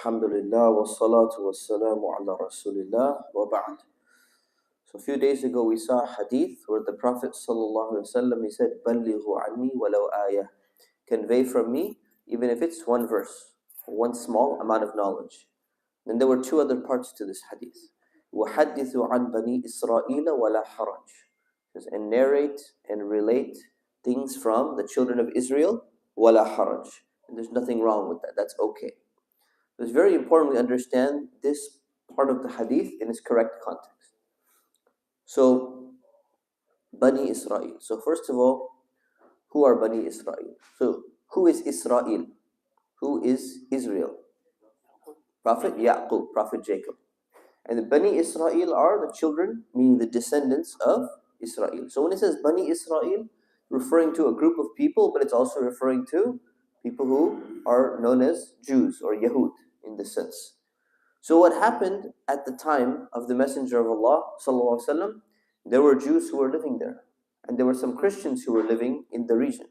Alhamdulillah wa salatu wa salamu ala rasulillah wa ba'd. So a few days ago we saw a hadith where the Prophet sallallahu alaihi wasallam he said, "Ballaghu anni walau ayah," convey from me even if it's one verse, one small amount of knowledge. Then there were two other parts to this hadith. وحدثوا عن بني إسرائيل ولا حرج. And narrate and relate things from the children of Israel, ولا حرج. And there's nothing wrong with that. That's okay. It's very important we understand this part of the hadith in its correct context. So, Bani Israel. So first of all, who are Bani Israel? So, who is Israel? Who is Israel? Prophet Yaqub, Prophet Jacob. And the Bani Israel are the children, meaning the descendants of Israel. So when it says Bani Israel, referring to a group of people, but it's also referring to people who are known as Jews or Yahud in this sense. So what happened at the time of the Messenger of Allah sallallahu alaihi wasallam, there were Jews who were living there, and there were some Christians who were living in the region.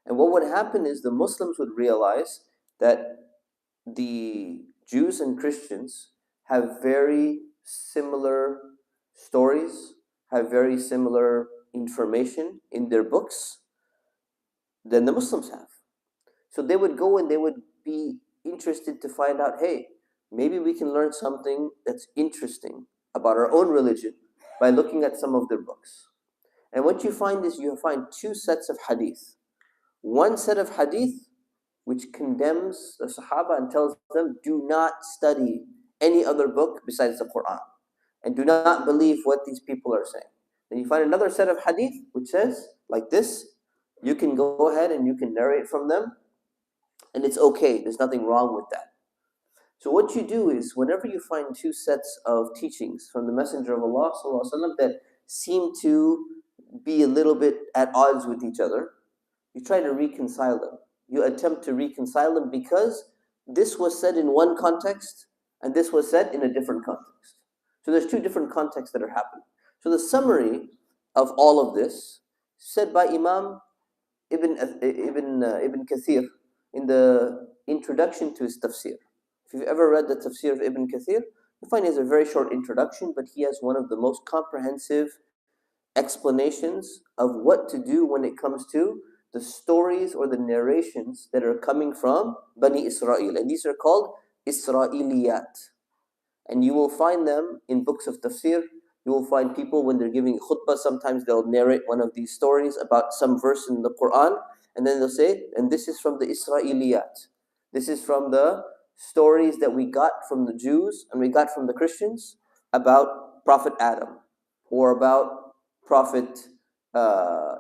And what would happen is the Muslims would realize that the Jews and Christians have very similar stories, have very similar information in their books than the Muslims have. So they would go and they would be interested to find out, hey, maybe we can learn something that's interesting about our own religion by looking at some of their books. And what you find is you find two sets of hadith. One set of hadith which condemns the Sahaba and tells them, do not study any other book besides the Qur'an, and do not believe what these people are saying. Then you find another set of hadith which says, like this, you can go ahead and you can narrate from them, and it's okay, there's nothing wrong with that. So what you do is, whenever you find two sets of teachings from the Messenger of Allah ﷺ that seem to be a little bit at odds with each other, you try to reconcile them. You attempt to reconcile them because this was said in one context and this was said in a different context. So there's two different contexts that are happening. So the summary of all of this, said by Imam Ibn Kathir in the introduction to his tafsir. If you've ever read the tafsir of Ibn Kathir, you find he has a very short introduction, but he has one of the most comprehensive explanations of what to do when it comes to the stories or the narrations that are coming from Bani Israel. And these are called Israeliyat. And you will find them in books of tafsir. You will find people when they're giving khutbah, sometimes they'll narrate one of these stories about some verse in the Qur'an, and then they'll say, and this is from the Israeliyat. This is from the stories that we got from the Jews and we got from the Christians about Prophet Adam, or about Prophet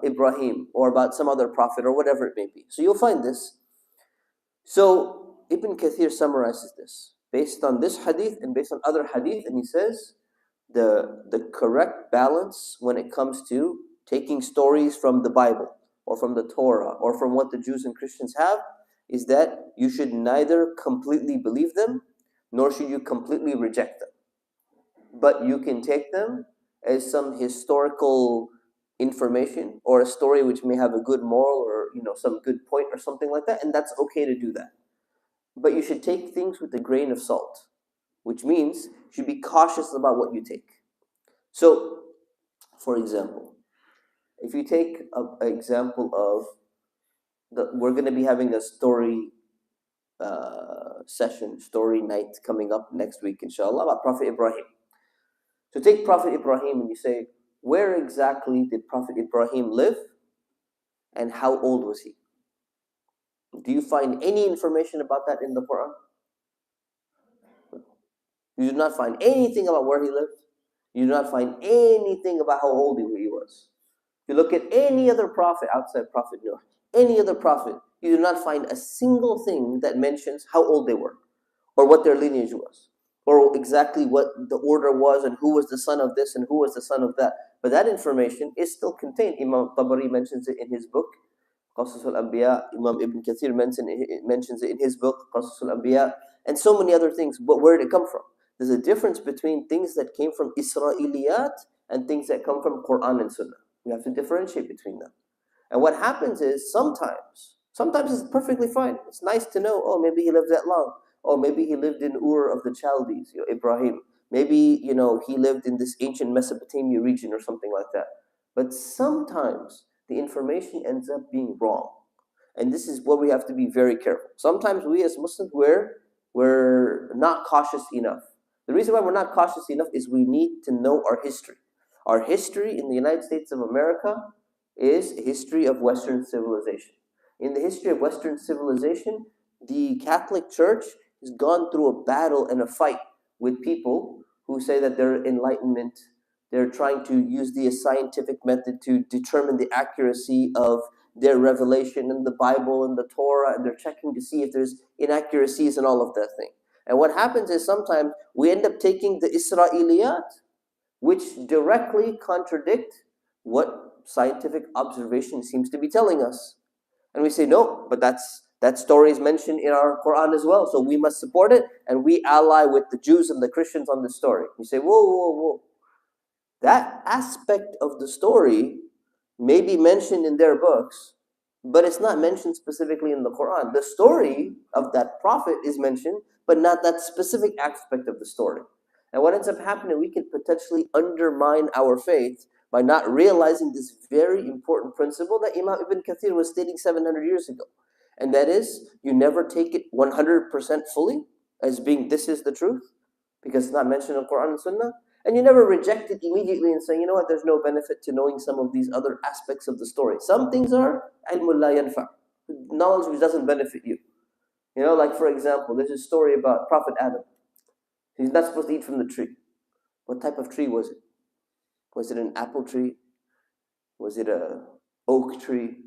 Ibrahim, or about some other prophet, or whatever it may be. So you'll find this. So Ibn Kathir summarizes this based on this hadith and based on other hadith, and he says the correct balance when it comes to taking stories from the Bible or from the Torah or from what the Jews and Christians have is that you should neither completely believe them nor should you completely reject them. But you can take them as some historical information or a story which may have a good moral or some good point or something like that, and that's okay to do that. But you should take things with a grain of salt, which means you should be cautious about what you take. So, for example, if you take an example of we're going to be having a story session, story night coming up next week, inshallah, about Prophet Ibrahim. So take Prophet Ibrahim and you say, where exactly did Prophet Ibrahim live and how old was he? Do you find any information about that in the Quran? You do not find anything about where he lived. You do not find anything about how old he was. If you look at any other prophet outside Prophet Noah, any other prophet, you do not find a single thing that mentions how old they were, or what their lineage was, or exactly what the order was, and who was the son of this and who was the son of that. But that information is still contained. Imam Tabari mentions it in his book, Qasas al-Anbiya. Imam Ibn Kathir mentions it in his book, Qasas al-Anbiya, and so many other things. But where did it come from? There's a difference between things that came from Israeliyat and things that come from Qur'an and Sunnah. We have to differentiate between them. And what happens is sometimes it's perfectly fine. It's nice to know, oh, maybe he lived that long. Oh, maybe he lived in Ur of the Chaldees, Ibrahim. Maybe, he lived in this ancient Mesopotamia region or something like that. But sometimes the information ends up being wrong. And this is where we have to be very careful. Sometimes we as Muslims, we're not cautious enough. The reason why we're not cautious enough is we need to know our history. Our history in the United States of America is a history of Western civilization. In the history of Western civilization, the Catholic Church has gone through a battle and a fight with people who say that they're enlightenment. They're trying to use the scientific method to determine the accuracy of their revelation in the Bible and the Torah, and they're checking to see if there's inaccuracies and all of that thing. And what happens is sometimes we end up taking the Israeliyat, which directly contradict what scientific observation seems to be telling us. And we say, no, but that story is mentioned in our Qur'an as well, so we must support it, and we ally with the Jews and the Christians on this story. You say, whoa, whoa, whoa. That aspect of the story may be mentioned in their books, but it's not mentioned specifically in the Qur'an. The story of that prophet is mentioned, but not that specific aspect of the story. And what ends up happening, we can potentially undermine our faith by not realizing this very important principle that Imam Ibn Kathir was stating 700 years ago. And that is, you never take it 100% fully as being this is the truth, because it's not mentioned in the Qur'an and Sunnah. And you never reject it immediately and say, you know what, there's no benefit to knowing some of these other aspects of the story. Some things are ilmul la yanfa, knowledge which doesn't benefit you. Like for example, there's a story about Prophet Adam. He's not supposed to eat from the tree. What type of tree was it? Was it an apple tree? Was it a oak tree?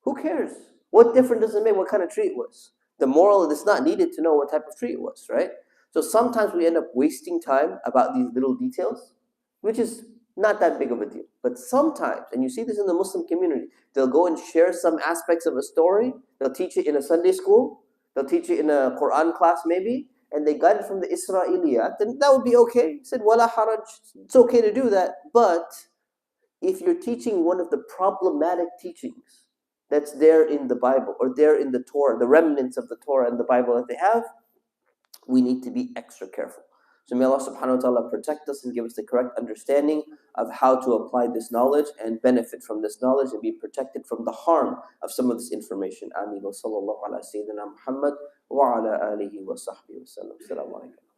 Who cares? What difference does it make what kind of tree it was? The moral is not needed to know what type of tree it was, right? So sometimes we end up wasting time about these little details, which is not that big of a deal. But sometimes, and you see this in the Muslim community, they'll go and share some aspects of a story. They'll teach it in a Sunday school. They'll teach it in a Qur'an class maybe. And they got it from the Israeliyat, then that would be okay. He said, wala haraj, it's okay to do that. But if you're teaching one of the problematic teachings that's there in the Bible or there in the Torah, the remnants of the Torah and the Bible that they have, we need to be extra careful. So may Allah subhanahu wa ta'ala protect us and give us the correct understanding of how to apply this knowledge and benefit from this knowledge and be protected from the harm of some of this information. Ameen. Wa sallallahu ala sayyidina Muhammad wa ala alihi wa sahbihi wa sallam. Assalamu alaikum.